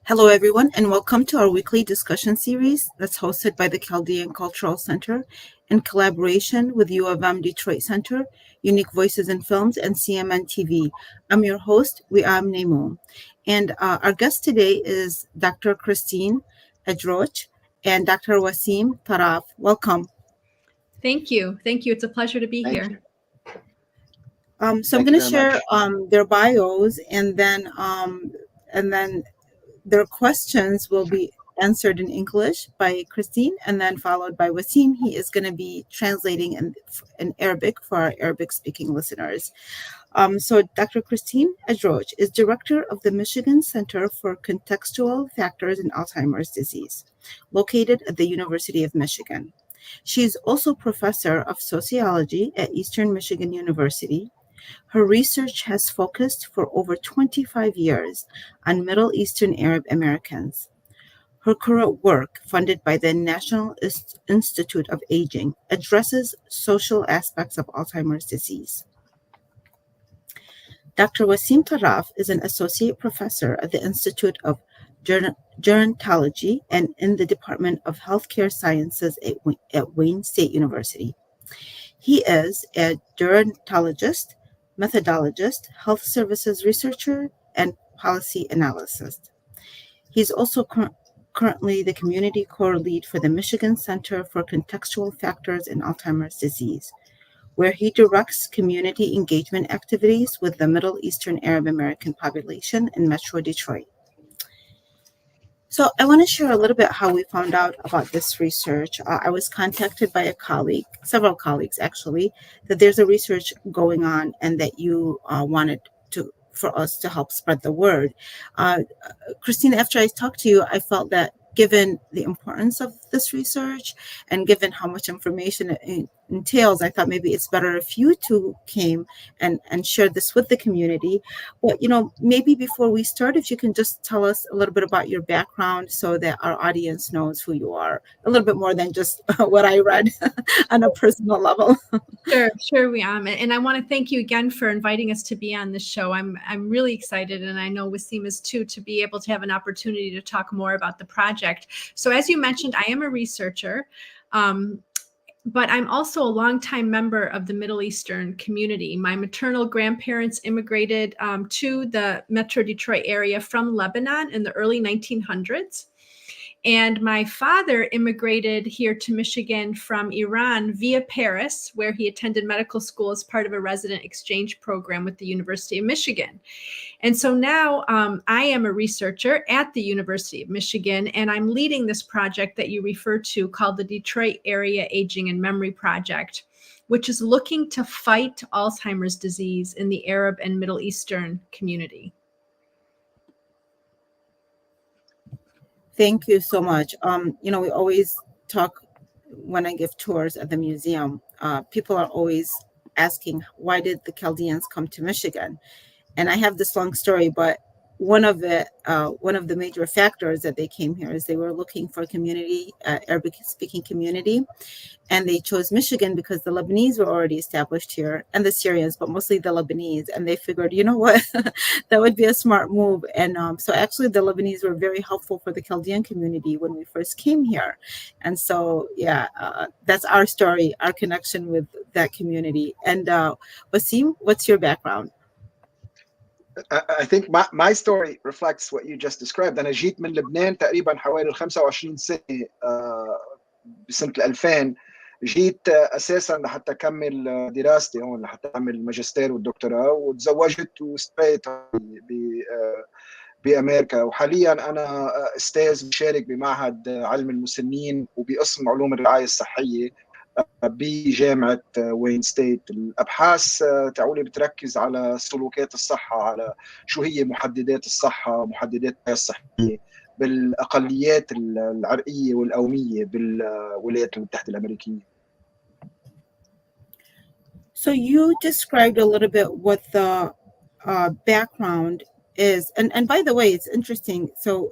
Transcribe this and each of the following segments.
Hello, everyone, and welcome to our weekly discussion series that's hosted by the Chaldean Cultural Center in collaboration with U of M Detroit Center, Unique Voices in Films, and CMN TV. I'm your host, Wiam Nemo, and our guest today is Dr. Kristine Ajrouch and Dr. Wassim Tarraf. Welcome. Thank you. Thank you. It's a pleasure to be here. So I'm going to share their bios, and then their questions will be answered in English by Kristine and then followed by Wassim. He is going to be translating in Arabic for our Arabic-speaking listeners. So Dr. Kristine Ajrouch is director of the Michigan Center for Contextual Factors in Alzheimer's Disease, located at the University of Michigan. She is also professor of sociology at Eastern Michigan University. Her research has focused for over 25 years on Middle Eastern Arab Americans. Her current work, funded by the National Institute of Aging, addresses social aspects of Alzheimer's disease. Dr. Wassim Tarraf is an associate professor at the Institute of Gerontology and in the Department of Healthcare Sciences at Wayne State University. He is a gerontologist, methodologist, health services researcher, and policy analyst. He's also currently the community core lead for the Michigan Center for Contextual Factors in Alzheimer's Disease, where he directs community engagement activities with the Middle Eastern Arab American population in Metro Detroit. So I want to share a little bit how we found out about this research. I was contacted by a colleague, several colleagues actually, that there's a research going on and that you wanted for us to help spread the word. Kristine, after I talked to you, I felt that given the importance of this research and given how much information it entails, I thought maybe it's better if you two came and shared this with the community. But, maybe before we start, if you can just tell us a little bit about your background so that our audience knows who you are, a little bit more than just what I read on a personal level. Sure, we am. And I want to thank you again for inviting us to be on this show. I'm really excited, and I know Wassim is too, to be able to have an opportunity to talk more about the project. So as you mentioned, I am a researcher, but I'm also a longtime member of the Middle Eastern community. My maternal grandparents immigrated to the Metro Detroit area from Lebanon in the early 1900s. And my father immigrated here to Michigan from Iran via Paris, where he attended medical school as part of a resident exchange program with the University of Michigan. And so now I am a researcher at the University of Michigan, and I'm leading this project that you referred to called the Detroit Area Aging and Memory Project, which is looking to fight Alzheimer's disease in the Arab and Middle Eastern community. Thank you so much. We always talk when I give tours at the museum. People are always asking, why did the Chaldeans come to Michigan? And I have this long story, but one of the major factors that they came here is they were looking for a community, Arabic-speaking community, and they chose Michigan because the Lebanese were already established here, and the Syrians, but mostly the Lebanese. And they figured, you know what, that would be a smart move. And so actually the Lebanese were very helpful for the Chaldean community when we first came here. And so, that's our story, our connection with that community. And Wassim, what's your background? I think my story reflects what you just described. أنا جيت من لبنان تقريبا حوالي 25 سنة بسنة 2000. جيت أساسا لحتى أكمل دراستي هون، لحتى أعمل الماجستير والدكتوراه، وتزوجت واستقيت بأمريكا. وحاليا أنا أستاذ مشارك بمعهد علم المسنين وبقسم علوم الرعاية الصحية بجامعة وين ستيت. الأبحاث تعولي بتركز على سلوكات الصحة، على شو هي محددات الصحة، محددات الصحية بالأقليات العرقية والقومية بالولايات المتحدة الأمريكية. So you described a little bit what the background is. And by the way, it's interesting. So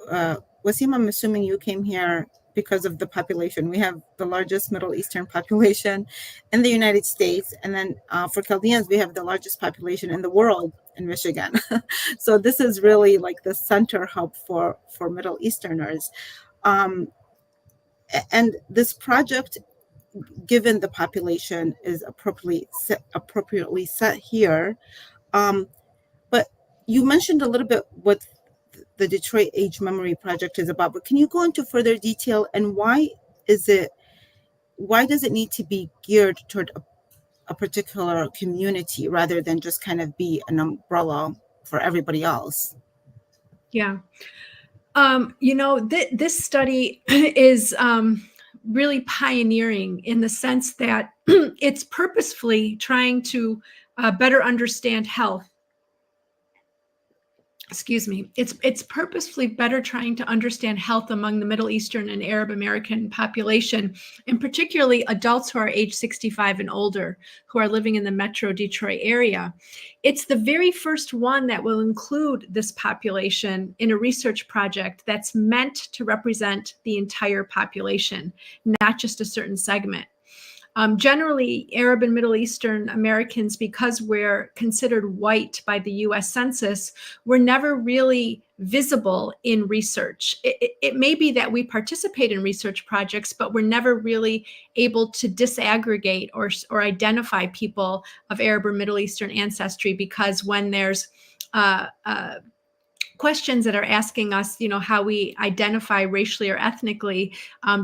Wassim, I'm assuming you came here because of the population. We have the largest Middle Eastern population in the United States. And then for Chaldeans, we have the largest population in the world. in Michigan. So this is really like the center hub for Middle Easterners. And this project, given the population, is appropriately set here. But you mentioned a little bit what the Detroit Age Memory Project is about, but can you go into further detail, and why does it need to be geared toward a particular community rather than just kind of be an umbrella for everybody else? Yeah. This study is really pioneering in the sense that it's purposefully trying to better understand health. Excuse me. It's purposefully better trying to understand health among the Middle Eastern and Arab American population, and particularly adults who are age 65 and older, who are living in the Metro Detroit area. It's the very first one that will include this population in a research project that's meant to represent the entire population, not just a certain segment. Generally, Arab and Middle Eastern Americans, because we're considered white by the US Census, we're never really visible in research. It may be that we participate in research projects, but we're never really able to disaggregate or identify people of Arab or Middle Eastern ancestry, because when there's questions that are asking us, how we identify racially or ethnically,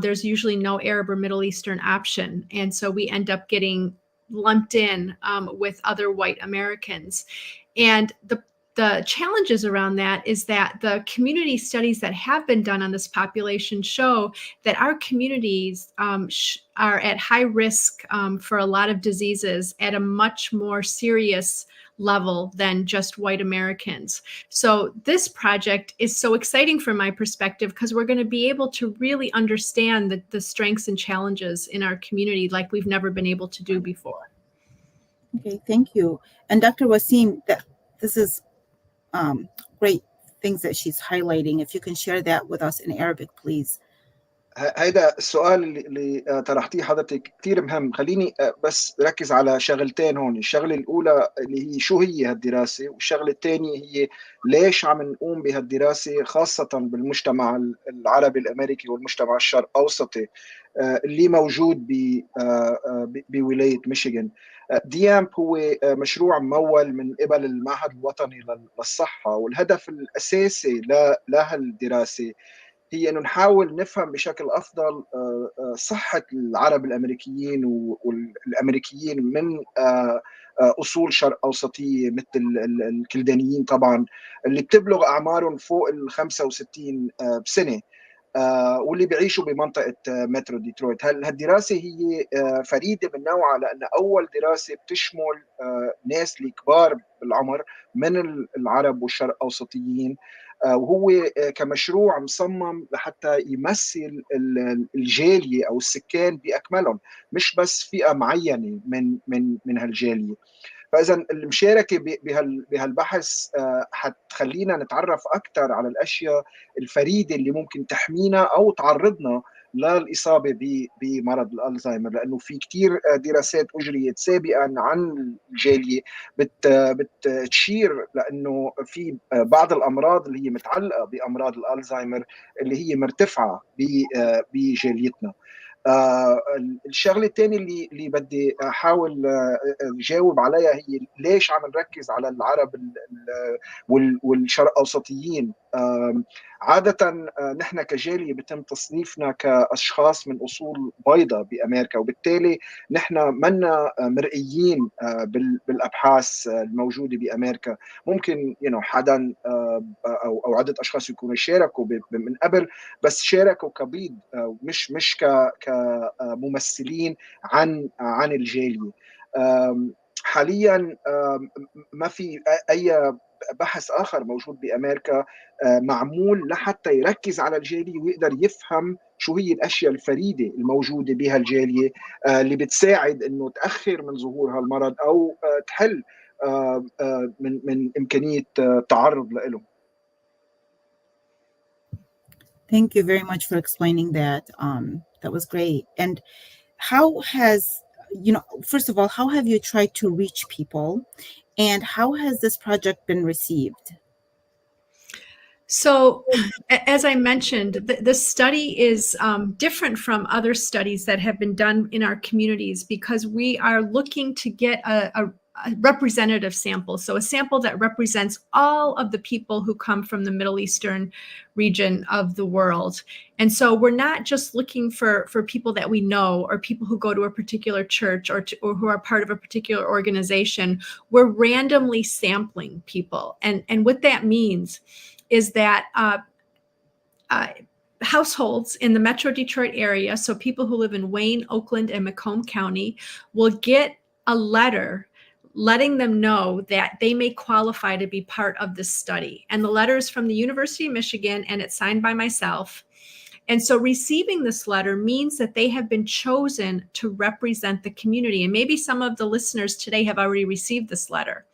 there's usually no Arab or Middle Eastern option. And so we end up getting lumped in with other white Americans. And the challenges around that is that the community studies that have been done on this population show that our communities are at high risk for a lot of diseases at a much more serious level than just white Americans. So this project is so exciting from my perspective, because we're going to be able to really understand the strengths and challenges in our community like we've never been able to do before. Okay, thank you. And Dr. Wassim, this is great things that she's highlighting. If you can share that with us in Arabic, please. هيدا السؤال اللي طرحتيه حضرتك كثير مهم. خليني بس ركز على شغلتين هون. الشغلة الأولى اللي هي شو هي هالدراسة، والشغلة الثانية هي ليش عم نقوم بهالدراسة خاصة بالمجتمع العربي الأمريكي والمجتمع الشرق أوسطي اللي موجود بولاية ميشيغان. ديامب هو مشروع ممول من قبل المعهد الوطني للصحة، والهدف الأساسي لهالدراسة هي أنه نحاول نفهم بشكل أفضل صحة العرب الأمريكيين والأمريكيين من أصول شرق أوسطية، مثل الكلدانيين طبعا، اللي بتبلغ أعمارهم فوق 65 سنة، واللي بيعيشوا بمنطقة مترو ديترويت. هالدراسة هي فريدة من نوعها، لأن أول دراسة بتشمل ناس الكبار بالعمر من العرب والشرق أوسطيين، وهو كمشروع مصمم لحتى يمثل الجالية أو السكان بأكملهم، مش بس فئة معينة من هالجالية. فإذا المشاركة بهالبحث حتخلينا نتعرف أكثر على الأشياء الفريدة اللي ممكن تحمينا أو تعرضنا للإصابة بمرض الألزهايمر، لأنه في كتير دراسات أجريت سابقا عن الجالية بتشير لأنه في بعض الأمراض اللي هي متعلقة بأمراض الألزهايمر اللي هي مرتفعة بجاليتنا. الشغله الثانيه اللي بدي احاول جاوب عليها هي ليش عم نركز على العرب والشرق اوسطيين. عاده نحن كجاليه بتم تصنيفنا كاشخاص من اصول بيضاء بامريكا، وبالتالي نحن منا مرئيين بالابحاث الموجوده بامريكا. ممكن حدا او عده اشخاص يكونوا شاركوا من قبل، بس شاركوا كبيض، مش كممثلين عن الجاليه. حاليا ما في اي بحث اخر موجود بامريكا معمول لحتى يركز على الجاليه ويقدر يفهم شو هي الاشياء الفريده الموجوده بهالجاليه اللي بتساعد انه تاخر من ظهور هالمرض او تحل من امكانيه التعرض له. Thank you very much for explaining that. That was great. And how has, first of all, how have you tried to reach people? And how has this project been received? So, as I mentioned, the study is different from other studies that have been done in our communities because we are looking to get a representative sample. So a sample that represents all of the people who come from the Middle Eastern region of the world. And so we're not just looking for people that we know or people who go to a particular church or who are part of a particular organization. We're randomly sampling people. And what that means is that households in the Metro Detroit area, so people who live in Wayne, Oakland, and Macomb County, will get a letter letting them know that they may qualify to be part of this study. And the letter is from the University of Michigan, and it's signed by myself. And so receiving this letter means that they have been chosen to represent the community. And maybe some of the listeners today have already received this letter.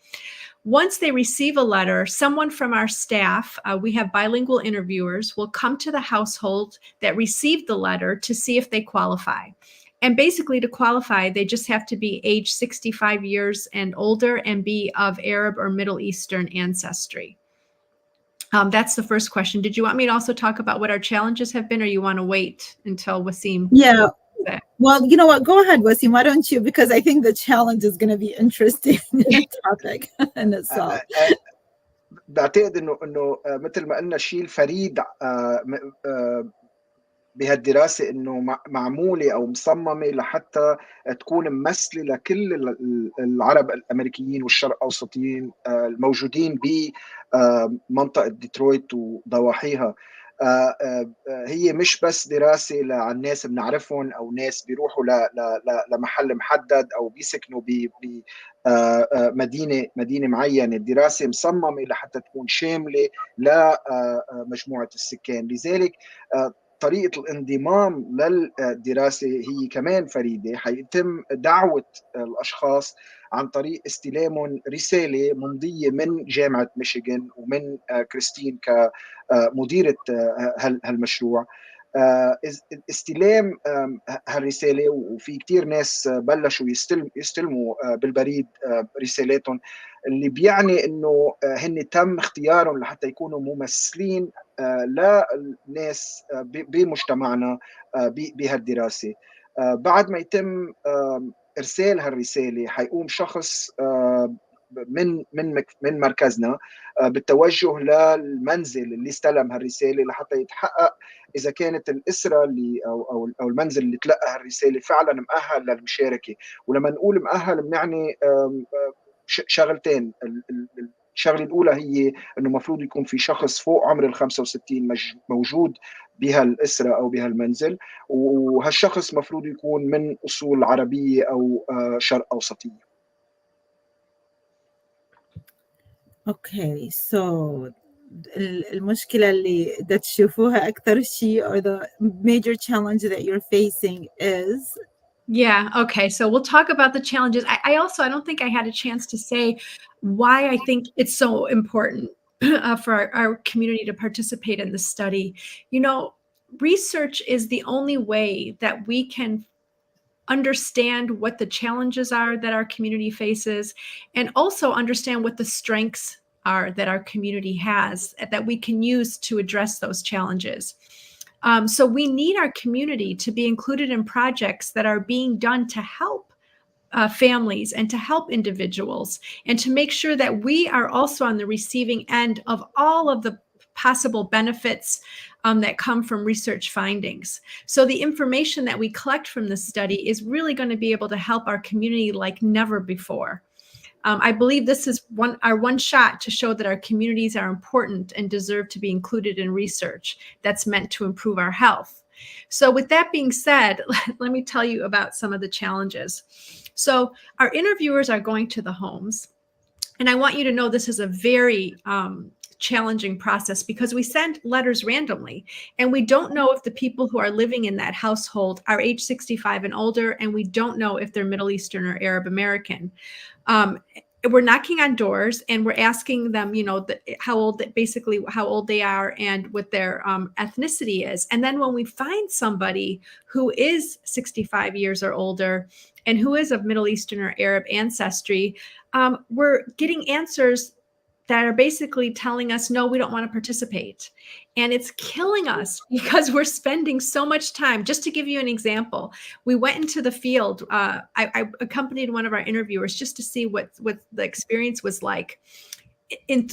Once they receive a letter, someone from our staff, we have bilingual interviewers, will come to the household that received the letter to see if they qualify. And basically, to qualify, they just have to be age 65 years and older and be of Arab or Middle Eastern ancestry. That's the first question. Did you want me to also talk about what our challenges have been, or you want to wait until Wassim? Yeah. Well, you know what? Go ahead, Wassim. Why don't you? Because I think the challenge is going to be interesting topic in itself. بعتقد انه مثل ما قلنا الشيء الفريد بهالدراسة إنه معمولة أو مصممة لحتى تكون ممثلة لكل العرب الأمريكيين والشرق أوسطيين الموجودين بمنطقة ديترويت وضواحيها. هي مش بس دراسة عن ناس بنعرفهم أو ناس بيروحوا لمحل محدد أو بيسكنوا مدينة معينة. الدراسة مصممة لحتى تكون شاملة لمجموعة السكان. لذلك طريقة الانضمام للدراسة هي كمان فريدة. حيتم دعوة الأشخاص عن طريق استلامهم رسالة ممضية من جامعة ميشيغان ومن كريستين كمديرة هالمشروع. استلام هالرسالة، وفي كتير ناس بلشوا يستلموا بالبريد رسالاتهم، اللي بيعني انه هن تم اختيارهم لحتى يكونوا ممثلين للناس بمجتمعنا بهالدراسة. بعد ما يتم ارسال هالرسالة حيقوم شخص من مركزنا بالتوجه للمنزل اللي استلم هالرسالة لحتى يتحقق إذا كانت الأسرة اللي أو المنزل اللي تلقى هالرسالة فعلا مؤهل للمشاركة. ولما نقول مؤهل بنعني شغلتين. الشغلة الأولى هي أنه مفروض يكون في شخص فوق عمر 65 موجود بهالأسرة أو بهالمنزل، وهالشخص مفروض يكون من أصول عربية أو شرق أوسطية. Okay, so المشكلة اللي تشوفوها أكثر شيء or the major challenge that you're facing is? Yeah, okay. So we'll talk about the challenges. I also, I don't think I had a chance to say why I think it's so important for our community to participate in this study. You know, research is the only way that we can understand what the challenges are that our community faces, and also understand what the strengths are that our community has that we can use to address those challenges. So we need our community to be included in projects that are being done to help families and to help individuals, and to make sure that we are also on the receiving end of all of the possible benefits that come from research findings. So the information that we collect from this study is really going to be able to help our community like never before. I believe this is our one shot to show that our communities are important and deserve to be included in research that's meant to improve our health. So with that being said, let me tell you about some of the challenges. So our interviewers are going to the homes, and I want you to know this is a very challenging process because we send letters randomly, and we don't know if the people who are living in that household are age 65 and older, and we don't know if they're Middle Eastern or Arab American. we're knocking on doors and we're asking them, how old they are and what their ethnicity is. And then when we find somebody who is 65 years or older and who is of Middle Eastern or Arab ancestry, we're getting answers that are basically telling us, no, we don't want to participate. And it's killing us because we're spending so much time. Just to give you an example, we went into the field. I accompanied one of our interviewers just to see what the experience was like.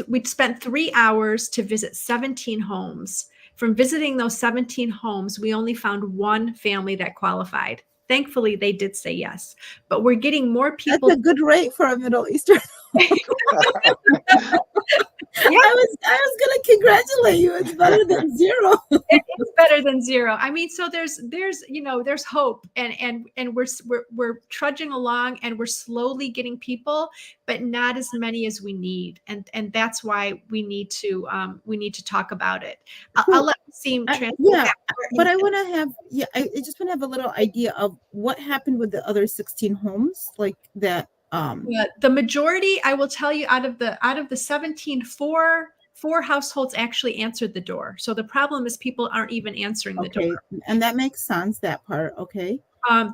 We'd spent 3 hours to visit 17 homes. From visiting those 17 homes, we only found one family that qualified. Thankfully, they did say yes. But we're getting more people. That's a good rate for a Middle Eastern. Yeah. I was gonna congratulate you. It's better than zero. It's better than zero. I mean, so there's hope, and we're trudging along, and we're slowly getting people, but not as many as we need, and that's why we need to talk about it. I'll let Wassim translate. Yeah, but I want to have I just want to have a little idea of what happened with the other 16 homes, like that. Yeah, the majority, I will tell you, out of the 17, four households actually answered the door. So the problem is people aren't even answering the door. And that makes sense, that part. Okay.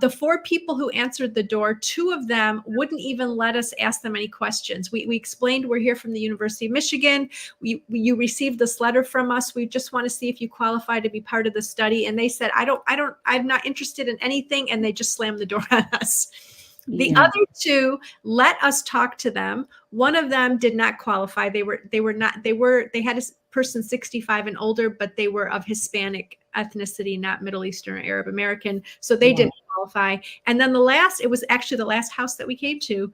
The 4 people who answered the door, 2 of them wouldn't even let us ask them any questions. We explained we're here from the University of Michigan. You received this letter from us. We just want to see if you qualify to be part of the study. And they said, I'm not interested in anything. And they just slammed the door on us. The other 2 let us talk to them. One of them did not qualify. They had a person 65 and older, but they were of Hispanic ethnicity, not Middle Eastern or Arab American. So they didn't qualify. And then it was actually the last house that we came to.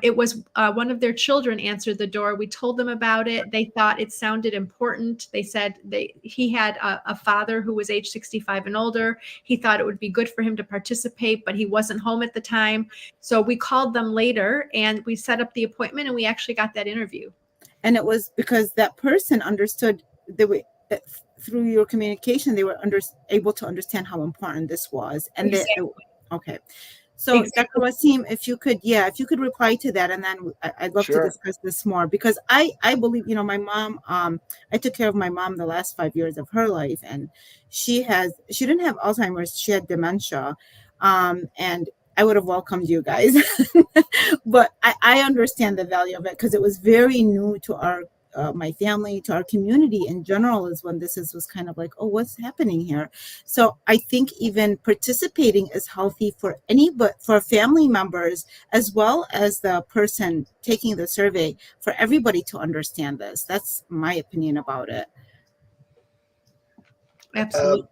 It was one of their children answered the door. We told them about it. They thought it sounded important. They said he had a father who was age 65 and older. He thought it would be good for him to participate, but he wasn't home at the time. So we called them later and we set up the appointment, and we actually got that interview. And it was because that person understood through your communication, they were able to understand how important this was. And exactly. Okay. So exactly. Dr. Wassim, if you could reply to that, and then I'd love to discuss this more, because I believe, my mom, I took care of my mom the last 5 years of her life, and she didn't have Alzheimer's, she had dementia. And I would have welcomed you guys, but I understand the value of it because it was very new to our my family, to our community in general, is when this was kind of like, oh, what's happening here? So I think even participating is healthy for for family members, as well as the person taking the survey, for everybody to understand this. That's my opinion about it. Absolutely.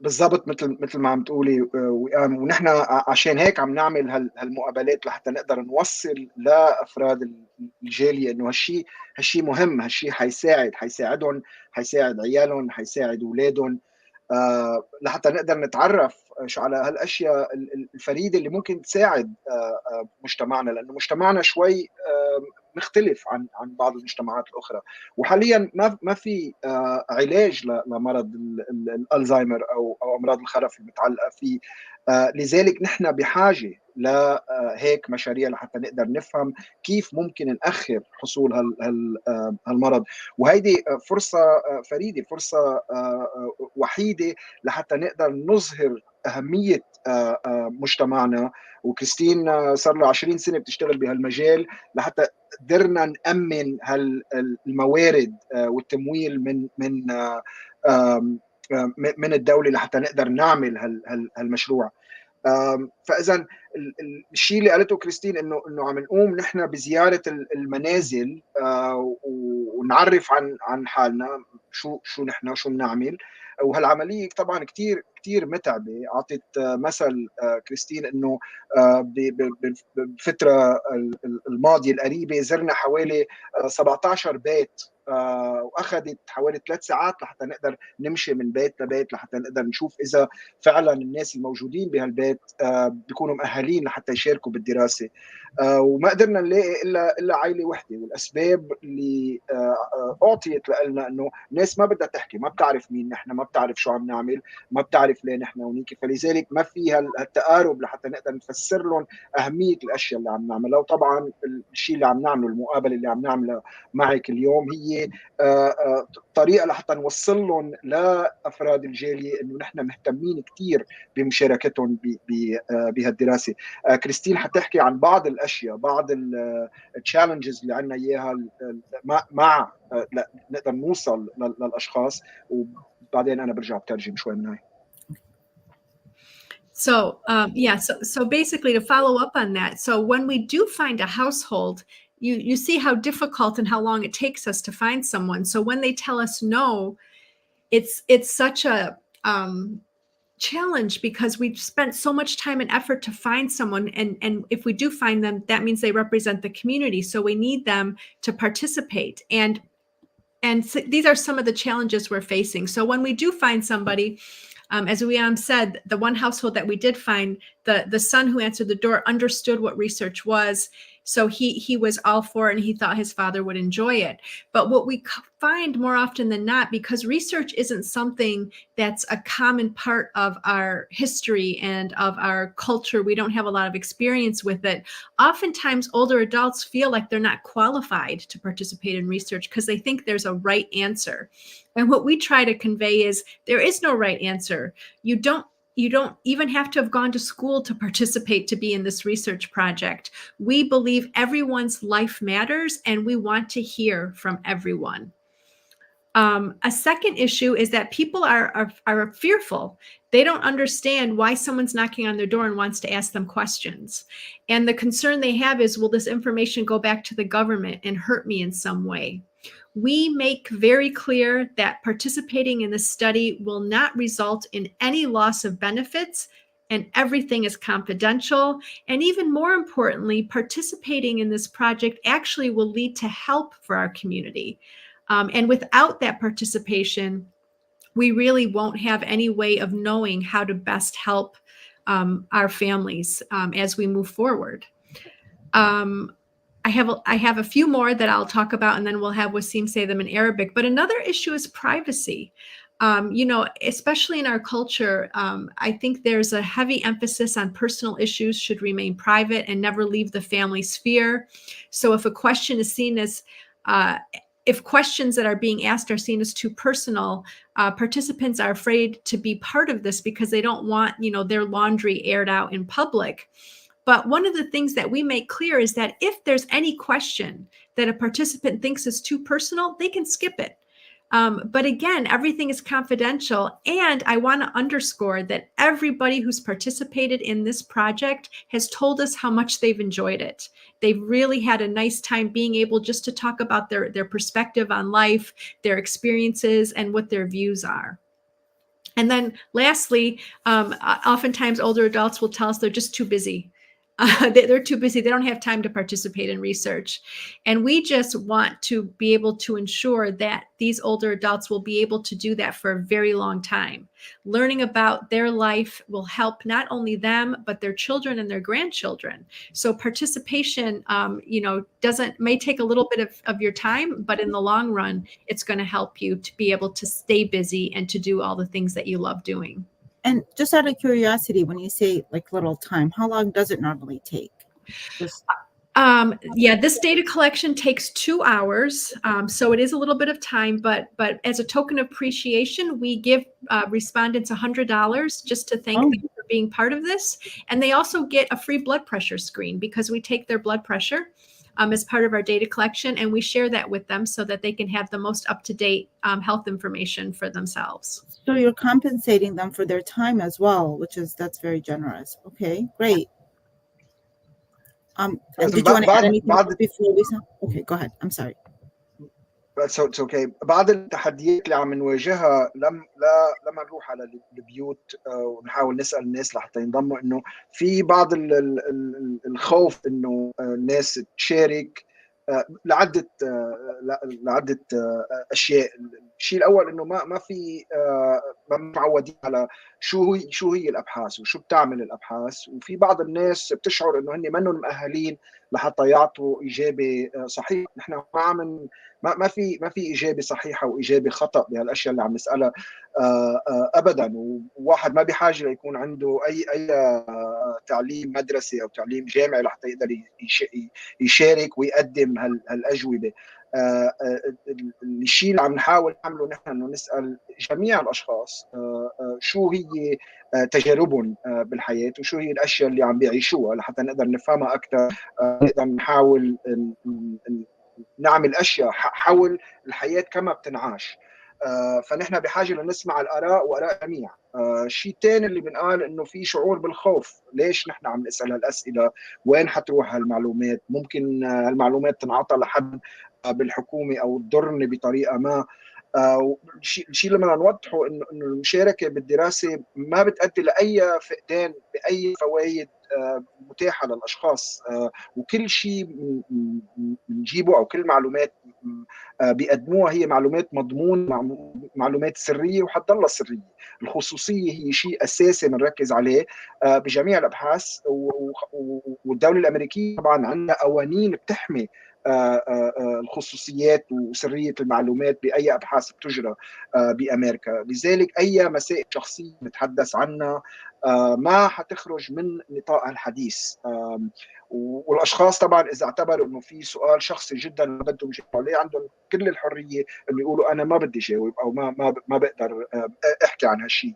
بالضبط مثل ما عم تقولي، ونحن عشان هيك عم نعمل هالمقابلات لحتى نقدر نوصل لافراد الجاليه انه هالشيء مهم، هالشيء حيساعدهم، حيساعد عيالهم، حيساعد اولادهم، لحتى نقدر نتعرف على هالاشياء الفريده اللي ممكن تساعد مجتمعنا، لانه مجتمعنا شوي مختلف عن بعض المجتمعات الاخرى. وحاليا ما في علاج لمرض الالزهايمر او امراض الخرف المتعلقه فيه. لذلك نحن بحاجه لهيك مشاريع لحتى نقدر نفهم كيف ممكن نأخر حصول هالمرض. وهيدي فرصه فريده، فرصه وحيده لحتى نقدر نظهر اهميه مجتمعنا. وكريستين صار له 20 سنه بتشتغل بهالمجال لحتى قدرنا نأمن هالموارد والتمويل من الدولة لحتى نقدر نعمل هالمشروع. فإذا الشيء اللي قالته كريستين إنه عم نقوم نحن بزيارة المنازل ونعرف عن حالنا، شو نحن شو بنعمل. وهالعملية طبعا كتير متعبة. أعطت مثل كريستين إنه بالفترة الماضية القريبة زرنا حوالي 17 بيت واخذت حوالي 3 ساعات لحتى نقدر نمشي من بيت لبيت لحتى نقدر نشوف اذا فعلا الناس الموجودين بهالبيت بيكونوا مؤهلين لحتى يشاركوا بالدراسه. وما قدرنا نلاقي الا عائله وحده، والاسباب اللي اعطيت لنا انه الناس ما بدها تحكي، ما بتعرف مين نحن، ما بتعرف شو عم نعمل، ما بتعرف ليه نحن هونيك، فلذلك ما في هالتقارب لحتى نقدر نفسر لهم اهميه الاشياء اللي عم نعملها. وطبعا الشيء اللي عم نعمله، المقابله اللي عم نعملها معك اليوم، هي طريقه لحتى نوصل لهم لافراد الجاليه انه نحن مهتمين كثير بمشاركتهم بهالدراسه. كريستين حتحكي عن بعض الاشياء، بعض التشالنجز اللي عندنا اياها مع نقدر نوصل للاشخاص، وبعدين انا برجع بترجم شوي من هاي. So so basically, to follow up on that, so when we do find a household, you see how difficult and how long it takes us to find someone. So when they tell us no, it's such a challenge, because we've spent so much time and effort to find someone, and if we do find them, that means they represent the community, so we need them to participate. And so these are some of the challenges we're facing. So when we do find somebody, as Wiam said, the one household that we did find, the son who answered the door understood what research was. So he was all for it, and he thought his father would enjoy it. But what we find more often than not, because research isn't something that's a common part of our history and of our culture, we don't have a lot of experience with it. Oftentimes, older adults feel like they're not qualified to participate in research because they think there's a right answer. And what we try to convey is there is no right answer. You don't even have to have gone to school to participate to be in this research project. We believe everyone's life matters, and we want to hear from everyone. A second issue is that people are fearful. They don't understand why someone's knocking on their door and wants to ask them questions. And the concern they have is, will this information go back to the government and hurt me in some way? We make very clear that participating in the study will not result in any loss of benefits, and everything is confidential. And even more importantly, participating in this project actually will lead to help for our community. And without that participation, we really won't have any way of knowing how to best help our families as we move forward. I have a few more that I'll talk about, and then we'll have Wassim say them in Arabic. But another issue is privacy. Especially in our culture, I think there's a heavy emphasis on personal issues should remain private and never leave the family sphere. So if a question is seen as if questions that are being asked are seen as too personal, participants are afraid to be part of this because they don't want, their laundry aired out in public. But one of the things that we make clear is that if there's any question that a participant thinks is too personal, they can skip it. But again, everything is confidential. And I want to underscore that everybody who's participated in this project has told us how much they've enjoyed it. They've really had a nice time being able just to talk about their perspective on life, their experiences, and what their views are. And then lastly, oftentimes older adults will tell us they're just too busy. They're too busy. They don't have time to participate in research. And we just want to be able to ensure that these older adults will be able to do that for a very long time. Learning about their life will help not only them, but their children and their grandchildren. So participation, may take a little bit of your time, but in the long run, it's going to help you to be able to stay busy and to do all the things that you love doing. And just out of curiosity, when you say like little time, how long does it normally take? This data collection takes 2 hours. So it is a little bit of time, but as a token of appreciation, we give respondents $100 just to thank them for being part of this. And they also get a free blood pressure screen because we take their blood pressure as part of our data collection, and we share that with them so that they can have the most up-to-date health information for themselves. So you're compensating them for their time as well, that's very generous. Okay, great. Did you want to add anything before we say? Okay, go ahead. I'm sorry. It's okay. بعض التحديات اللي عم نواجهها لما نروح على البيوت ونحاول نسأل الناس لحتى ينضموا، انه في بعض الخوف انه الناس تشارك لعده اشياء. الشيء الاول انه ما في ما معودين على شو هي الابحاث وشو بتعمل الابحاث، وفي بعض الناس بتشعر انه هن منهم مؤهلين لحتى يعطوا اجابه صحيحه. نحن ما عم ما في اجابه صحيحه واجابه خطا بهالاشياء اللي عم نسالها ابدا. وواحد ما بحاجه ليكون عنده اي تعليم مدرسي او تعليم جامعي لحتى يقدر يشارك ويقدم هالاجوبه. الشيء اللي عم نحاول نعمله نحن انه نسال جميع الاشخاص شو هي تجاربهم بالحياه وشو هي الاشياء اللي عم بيعيشوها لحتى نقدر نفهمها اكثر، نقدر نحاول نعمل اشياء حول الحياه كما بتنعاش. فنحن بحاجه لنسمع الاراء واراء الجميع. الشيء الثاني اللي بنقال انه في شعور بالخوف. ليش نحن عم نسال هالاسئله؟ وين حتروح هالمعلومات؟ ممكن هالمعلومات تنعطى لحد بالحكومه او تضرني بطريقه ما. الشيء اللي بدنا نوضحه انه المشاركه بالدراسه ما بتؤدي لاي فقدان باي فوائد متاحه للاشخاص. وكل شيء بنجيبه او كل معلومات بيقدموها هي معلومات مضمون، معلومات سريه وحتضلها سريه. الخصوصيه هي شيء اساسي بنركز عليه بجميع الابحاث. والدوله الامريكيه طبعا عندها قوانين بتحمي الخصوصيات وسريه المعلومات باي ابحاث بتجرى بامريكا. لذلك اي مسائل شخصيه نتحدث عنها ما حتخرج من نطاق الحديث. والاشخاص طبعا اذا اعتبروا انه في سؤال شخصي جدا ما بدهم يجاوبوا عليه عندهم كل الحريه انه يقولوا انا ما بدي جاوب او ما بقدر احكي عن هالشيء.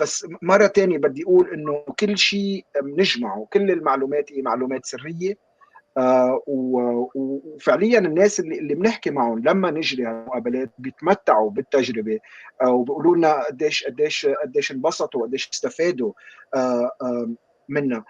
بس مره ثانيه بدي اقول انه كل شيء بنجمعه، كل المعلومات هي معلومات سريه. وفعليا الناس اللي بنحكي معهم لما نجري هالمقابلات بيتمتعوا بالتجربه وبيقولوا لنا قديش انبسطوا وقديش استفادوا منها.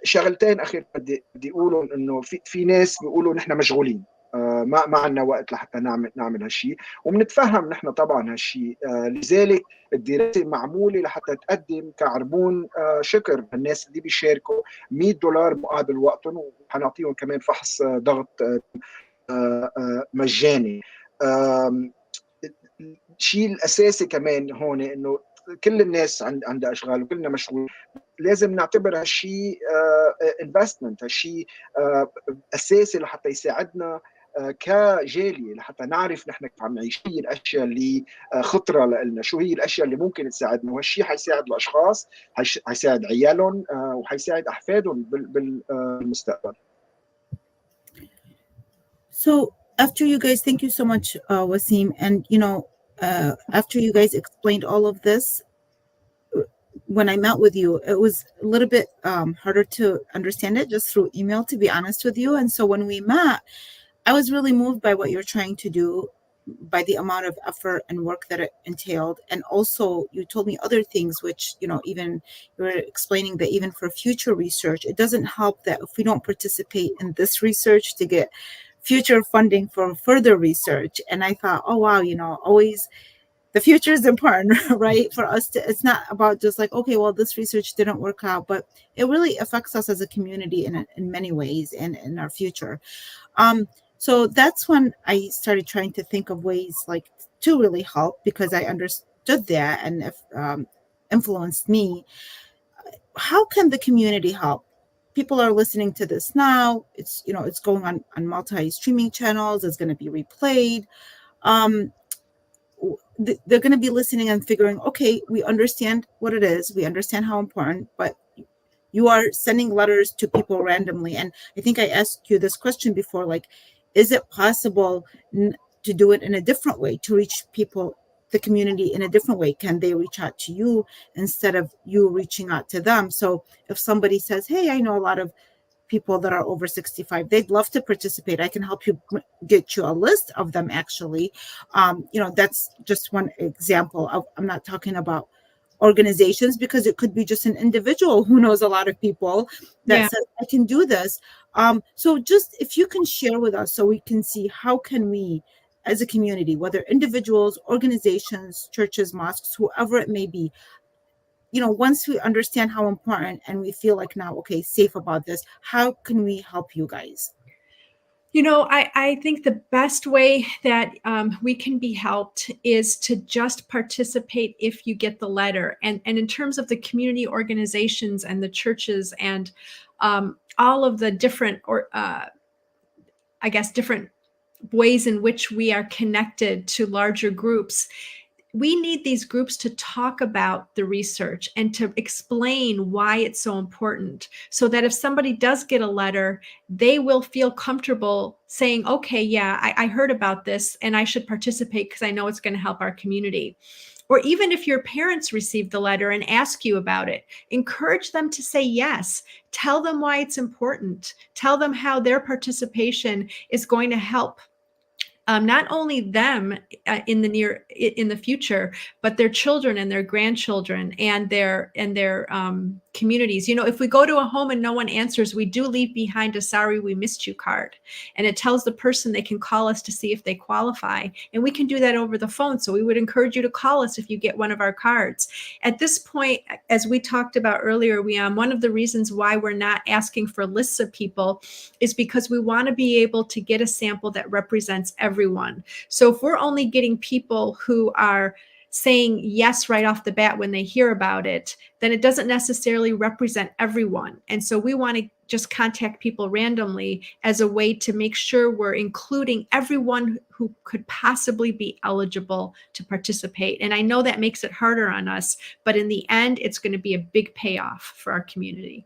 شغلتين اخير بدي اقولهم انه في ناس بيقولوا نحن مشغولين ما عندنا وقت لحتى نعمل هالشيء، وبنتفهم نحن طبعا هالشيء. لذلك الدراسه معموله لحتى تقدم كعربون شكر للناس اللي بيشاركوا $100 مقابل وقتهم، وحنعطيهم كمان فحص ضغط مجاني. الشيء الاساسي كمان هون انه كل الناس عندها اشغال وكلنا مشغول. لازم نعتبر هالشيء انفستمنت، هالشيء اساسي لحتى يساعدنا كجاليه لحتى نعرف نحن كيف عم نعيش. شو هي الاشياء اللي خطره لنا، شو هي الاشياء اللي ممكن تساعدنا، وهالشيء حيساعد الاشخاص، حيساعد عيالهم وحيساعد احفادهم بالمستقبل. So after you guys, thank you so much, Wassim. And after you guys explained all of this, when I met with you, it was a little bit harder to understand it just through email, to be honest with you. And so when we met, I was really moved by what you're trying to do, by the amount of effort and work that it entailed. And also, you told me other things, which, even you were explaining that even for future research, it doesn't help that if we don't participate in this research to get future funding for further research. And I thought, oh, wow, always the future is important, right? For us to, it's not about just like, okay, well, this research didn't work out, but it really affects us as a community in many ways and in our future. So that's when I started trying to think of ways like to really help, because I understood that and influenced me. How can the community help? People are listening to this now. It's going on multi-streaming channels. It's going to be replayed. They're going to be listening and figuring, okay, we understand what it is. We understand how important, but you are sending letters to people randomly. And I think I asked you this question before, like, is it possible to do it in a different way, to reach people, the community in a different way? Can they reach out to you instead of you reaching out to them? So if somebody says, hey, I know a lot of people that are over 65, they'd love to participate, I can help you get you a list of them, actually. That's just one example. I'm not talking about organizations, because it could be just an individual who knows a lot of people that says, I can do this. So just if you can share with us so we can see, how can we as a community, whether individuals, organizations, churches, mosques, whoever it may be, once we understand how important and we feel like now, okay, safe about this, how can we help you guys? You know, I think the best way that we can be helped is to just participate if you get the letter. And in terms of the community organizations and the churches and all of the different, or I guess, different ways in which we are connected to larger groups, we need these groups to talk about the research and to explain why it's so important, so that if somebody does get a letter, they will feel comfortable saying, okay, yeah, I heard about this and I should participate because I know it's going to help our community. Or even if your parents receive the letter and ask you about it, encourage them to say yes. Tell them why it's important. Tell them how their participation is going to help not only them in the future, but their children and their grandchildren and their communities. You know, if we go to a home and no one answers, we do leave behind a sorry we missed you card, and it tells the person they can call us to see if they qualify, and we can do that over the phone. So we would encourage you to call us if you get one of our cards. At this point, as we talked about earlier, one of the reasons why we're not asking for lists of people is because we want to be able to get a sample that represents everyone. So if we're only getting people who are saying yes right off the bat when they hear about it, then it doesn't necessarily represent everyone. And so we want to just contact people randomly as a way to make sure we're including everyone who could possibly be eligible to participate. And I know that makes it harder on us, but in the end, it's going to be a big payoff for our community.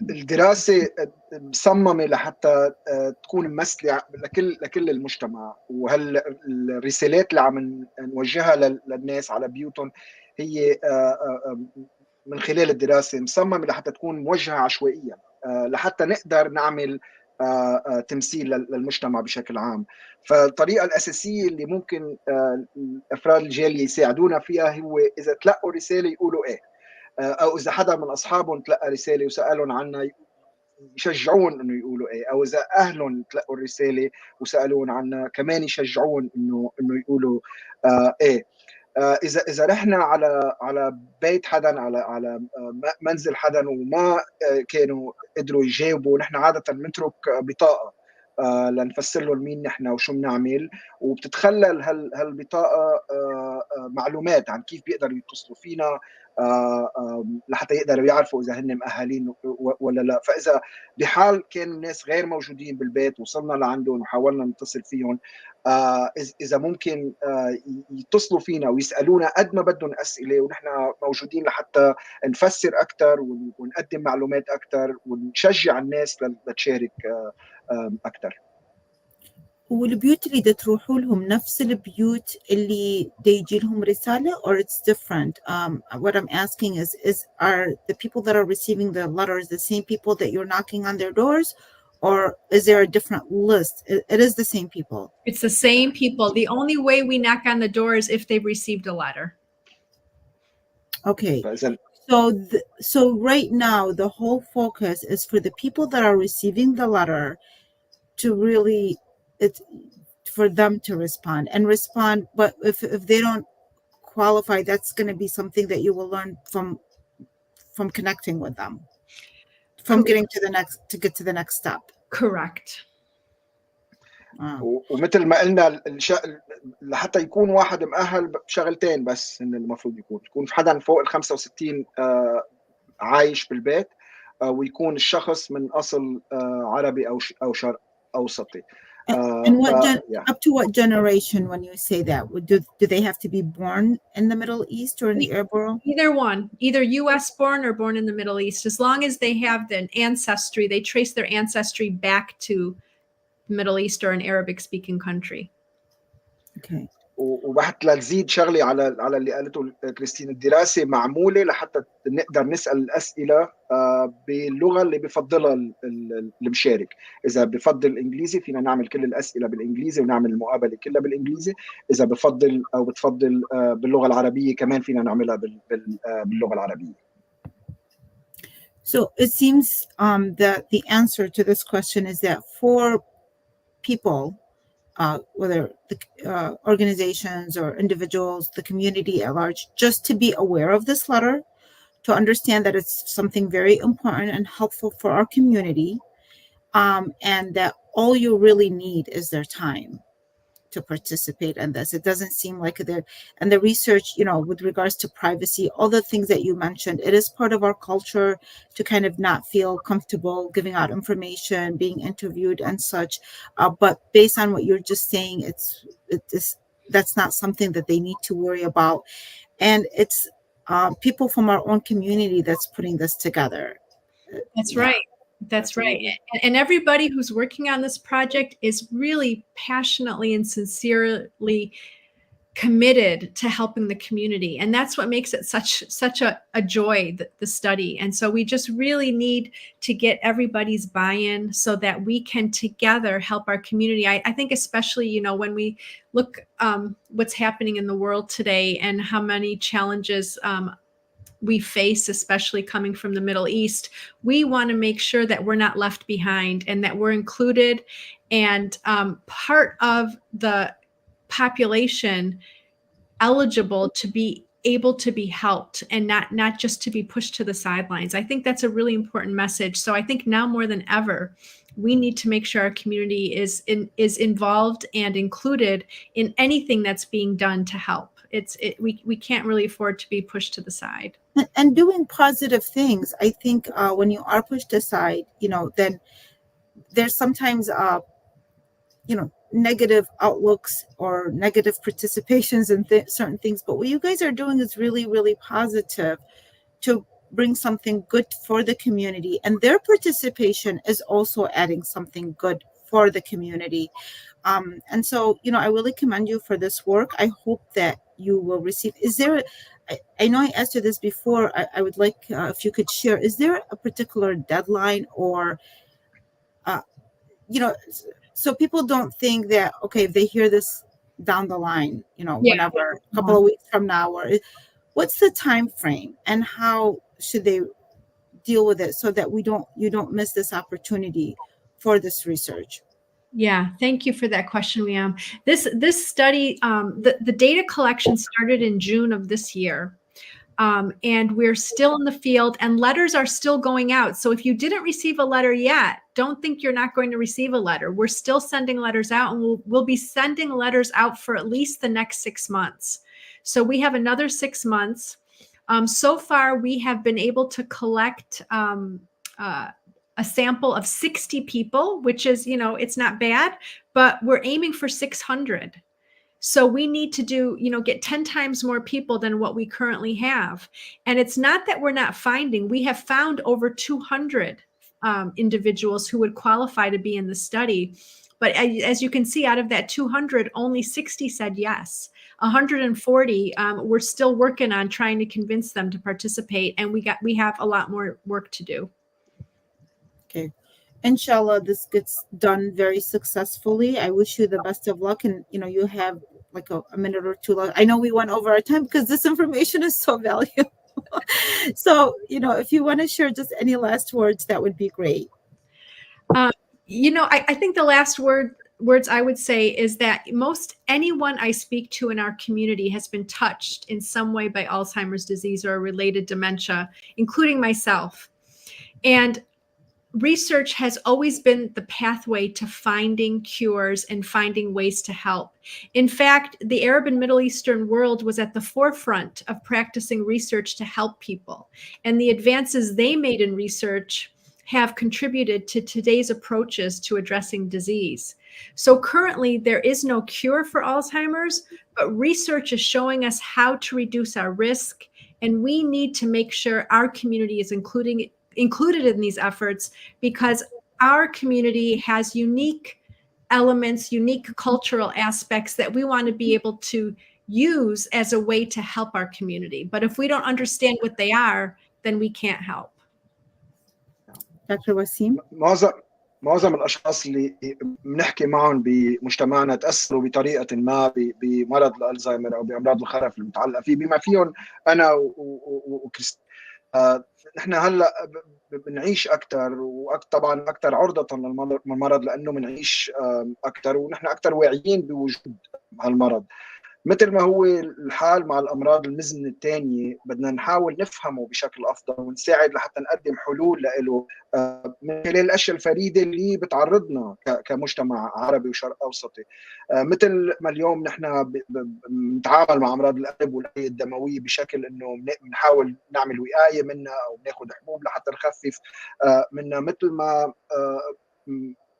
الدراسة مصممة لحتى تكون ممثلة لكل المجتمع، وهالرسالات اللي عم نوجهها للناس على بيوتهم هي من خلال الدراسة مصممة لحتى تكون موجهة عشوائيا، لحتى نقدر نعمل تمثيل للمجتمع بشكل عام. فالطريقة الأساسية اللي ممكن الأفراد الجالية يساعدونا فيها هو إذا تلقوا رسالة يقولوا إيه، او اذا حدا من اصحابهم تلقى رساله وسالهم عنها يشجعون انه يقولوا ايه، او اذا اهلهم تلقوا الرساله وسالون عنها كمان يشجعون انه يقولوا ايه. اذا رحنا على بيت حدا، على منزل حدا وما كانوا قدروا يجاوبوا، نحن عاده بنترك بطاقه لنفسر لهم مين نحن وشو بنعمل، وبتتخلل هالبطاقه معلومات عن كيف بيقدروا يتصلوا فينا لحتى يقدروا يعرفوا اذا هن مؤهلين ولا لا. فاذا بحال كان الناس غير موجودين بالبيت وصلنا لعندهم وحاولنا نتصل فيهم، اذا ممكن يتصلوا فينا ويسالونا قد ما بدهم اسئله، ونحن موجودين لحتى نفسر اكثر ونقدم معلومات اكثر ونشجع الناس لتشارك اكثر. والبيوت اللي تروحوا لهم نفس البيوت اللي يجي لهم رسالة or it's different? What I'm asking is are the people that are receiving the letters the same people that you're knocking on their doors, or is there a different list? It is the same people. It's the same people. The only way we knock on the door is if they've received a letter. Okay. So right now the whole focus is for the people that are receiving the letter to really, it's for them to respond, but if they don't qualify, that's going to be something that you will learn from connecting with them, from getting to get to the next step. Correct. ومثل ما قلنا لحتى يكون واحد مؤهل بشغلتين بس إن المفروض يكون في حدا فوق ال 65 عايش بالبيت، ويكون الشخص من أصل عربي أو شرق أوسطي. And up to what generation when you say that? Do they have to be born in the Middle East or in the Arab world? Either one, either U.S. born or born in the Middle East, as long as they have the ancestry, they trace their ancestry back to Middle East or an Arabic speaking country. Okay. وحتى لنزيد شغلي على اللي قالته كريستين، الدراسه معموله لحتى نقدر نسال الاسئله باللغه اللي بفضلها المشارك. اذا بفضل الانجليزي فينا نعمل كل الاسئله بالانجليزي ونعمل المقابله كلها بالانجليزي، اذا بفضل او بتفضل باللغه العربيه كمان فينا نعملها باللغه العربيه. So it seems that the answer to this question is that for people, whether the organizations or individuals, the community at large, just to be aware of this letter, to understand that it's something very important and helpful for our community, and that all you really need is their time to participate in this. It doesn't seem like they're, and the research, with regards to privacy, all the things that you mentioned, it is part of our culture to kind of not feel comfortable giving out information, being interviewed and such. But based on what you're just saying, that's not something that they need to worry about. And it's people from our own community that's putting this together. That's Yeah. right. That's right. And everybody who's working on this project is really passionately and sincerely committed to helping the community. And that's what makes it such a joy, the study. And so we just really need to get everybody's buy-in so that we can together help our community. I think especially, when we look what's happening in the world today and how many challenges we face, especially coming from the Middle East, we want to make sure that we're not left behind and that we're included and part of the population eligible to be able to be helped and not just to be pushed to the sidelines. I think that's a really important message. So I think now more than ever, we need to make sure our community is involved and included in anything that's being done to help. We can't really afford to be pushed to the side. And doing positive things. I think when you are pushed aside, then there's sometimes negative outlooks or negative participations in certain things. But what you guys are doing is really, really positive to bring something good for the community. And their participation is also adding something good for the community. And so, I really commend you for this work. I hope that you will receive. I know I asked you this before. I would like if you could share, is there a particular deadline or, so people don't think that, okay, if they hear this down the line, whenever, a couple of weeks from now, or what's the time frame and how should they deal with it so that you don't miss this opportunity for this research? Yeah, thank you for that question, Liam. This study, the data collection started in June of this year. And we're still in the field and letters are still going out. So if you didn't receive a letter yet, don't think you're not going to receive a letter. We're still sending letters out and we'll be sending letters out for at least the next 6 months. So we have another 6 months. So far, we have been able to collect a sample of 60 people, which is, it's not bad, but we're aiming for 600. So we need to get 10 times more people than what we currently have. And it's not that we're not finding, we have found over 200 individuals who would qualify to be in the study. But as you can see, out of that 200, only 60 said yes. 140, we're still working on trying to convince them to participate. And we have a lot more work to do. Okay. Inshallah, this gets done very successfully. I wish you the best of luck. And, you have like a minute or two left. I know we went over our time because this information is so valuable. So, if you want to share just any last words, that would be great. I think the last words I would say is that most anyone I speak to in our community has been touched in some way by Alzheimer's disease or related dementia, including myself. And research has always been the pathway to finding cures and finding ways to help. In fact, the Arab and Middle Eastern world was at the forefront of practicing research to help people. And the advances they made in research have contributed to today's approaches to addressing disease. So currently, there is no cure for Alzheimer's, but research is showing us how to reduce our risk. And we need to make sure our community is included in these efforts because our community has unique elements, unique cultural aspects that we want to be able to use as a way to help our community. But if we don't understand what they are, then we can't help. Dr. Wassim? معظم الاشخاص اللي بنحكي معهم بمجتمعنا تاثروا بطريقه ما بمرض الالزهايمر او بامراض الخرف المتعلقه فيه بما فيهم انا وكريستين. نحن هلا بنعيش اكثر وطبعا اكثر عرضه للمرض لانه بنعيش اكثر ونحن اكثر واعيين بوجود هالمرض. مثل ما هو الحال مع الأمراض المزمنة الثانية، بدنا نحاول نفهمه بشكل أفضل ونساعد لحتى نقدم حلول له من خلال الأشياء الفريدة اللي بتعرضنا كمجتمع عربي وشرق أوسطي. مثل ما اليوم نحن بنتعامل مع أمراض القلب والأوعية الدموية بشكل إنه بنحاول نعمل وقاية منها أو بناخذ حبوب لحتى نخفف منها، مثل ما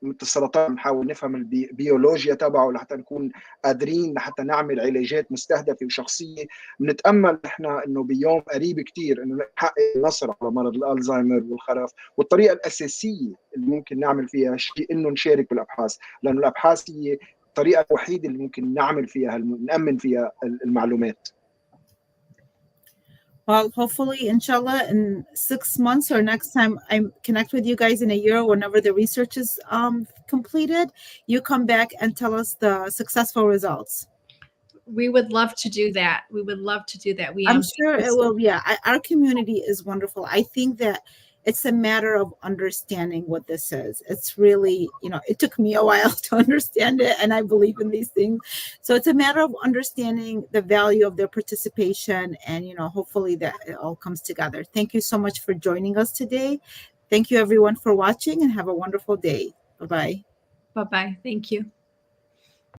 مثل السرطان نحاول نفهم البيولوجيا تبعه لحتى نكون قادرين لحتى نعمل علاجات مستهدفه وشخصيه. بنتامل احنا انه بيوم قريب كثير انه نحقق النصر على مرض الالزهايمر والخرف، والطريقه الاساسيه اللي ممكن نعمل فيها شيء انه نشارك بالابحاث، لانه الابحاث هي الطريقه الوحيده اللي ممكن نعمل فيها نامن فيها المعلومات. Well, hopefully, inshallah, in 6 months or next time I connect with you guys in a year, whenever the research is completed, you come back and tell us the successful results. We would love to do that. We would love to do that. I'm sure it will. Yeah, our community is wonderful. I think that it's a matter of understanding what this is. It's really, it took me a while to understand it, and I believe in these things. So it's a matter of understanding the value of their participation, and hopefully that it all comes together. Thank you so much for joining us today. Thank you everyone for watching, and have a wonderful day. Bye-bye. Bye-bye. Thank you.